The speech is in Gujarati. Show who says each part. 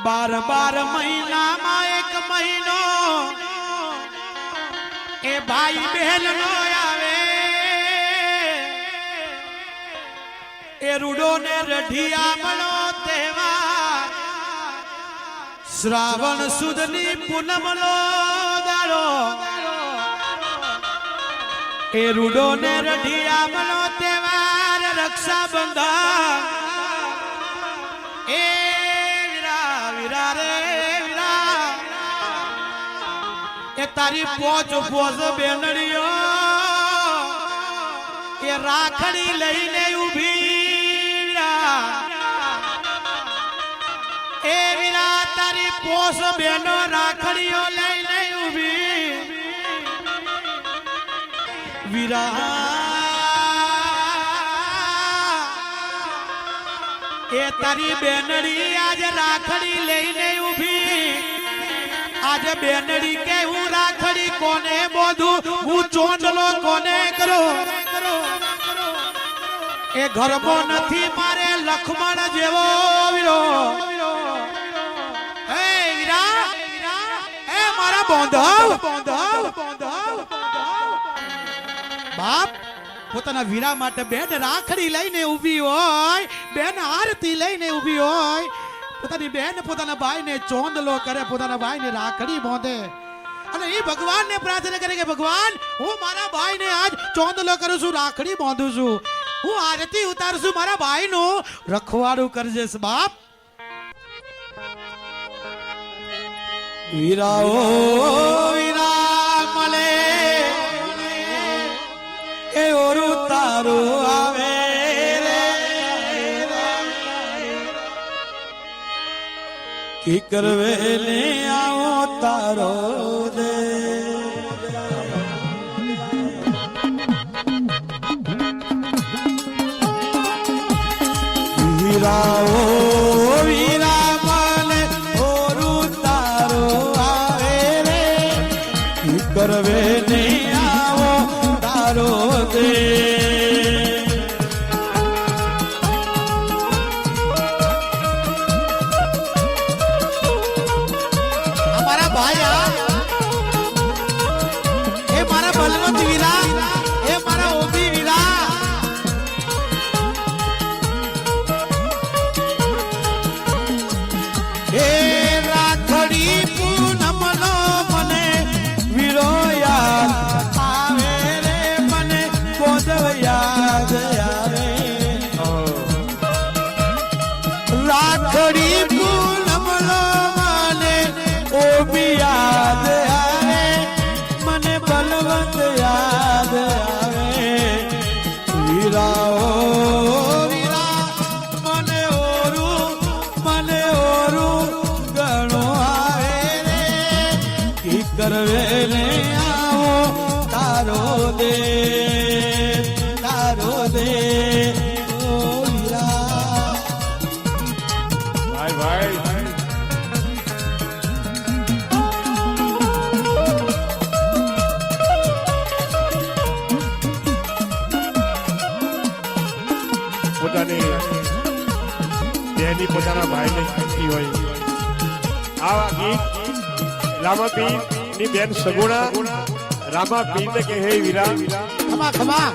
Speaker 1: 12 મહિનામાં એક મહિનો એ ભાઈ બહેન નો આવે એ રૂડો ને રઢિયા મળો તહેવાર શ્રાવણ સુદની પૂનમ નો દાડો એ રૂડો ને રઢિયા મળો તહેવાર રક્ષાબંધન એ એ તારી પોચ બેનડીઓ એ રાખડી લઈને ઉભી એ વીરા તારી પોસ બેનો રાખડીઓ લઈને ઉભી વીરા એ તારી બેનડી આજે રાખડી લઈને ઉભી આજે બેનડી કે હું રાખડી કોને બોધું હું ચોંદલો કોને કરો એ ઘરમાં નથી મારે લખમણ જેવો વીરો હે વીરા એ મારા બોંધવ બાપ પોતાના વીરા માટે બેન રાખડી લઈને ઊભી હોય બેન આરતી લઈને ઊભી હોય પોતાની બેન પોતાના ભાઈને ચોંદલો કરે પોતાના ભાઈને રાખડી બાંધે અને એ ભગવાનને પ્રાર્થના કરે કે ભગવાન હું મારા ભાઈને આજ ચોંદલો કરું છું રાખડી બાંધું છું હું આરતી ઉતારું છું મારા ભાઈનું રખવાડું કરજે બાપ વીરાઓ વીરા મળે એ ઓરું તારું આવે की करवे ले आओ तारो दे वीराओ वीरा माने ओरू तारो आवे रे की करवे ले आओ तारो दे રાખડી પૂનમ લો મને ઓ બી યાદ આવે મને બલવંત યાદ આવે વીરાઓ વીરા મને ઓરું ગણો આવે રે કી કરવે ને આવો તારો દે
Speaker 2: બેની પોતાના ભાઈને શીખી હોય આ ગીત રામાપીર ની બેન સગુણા રામાપીર ને કહે હે વીરા
Speaker 1: ખમા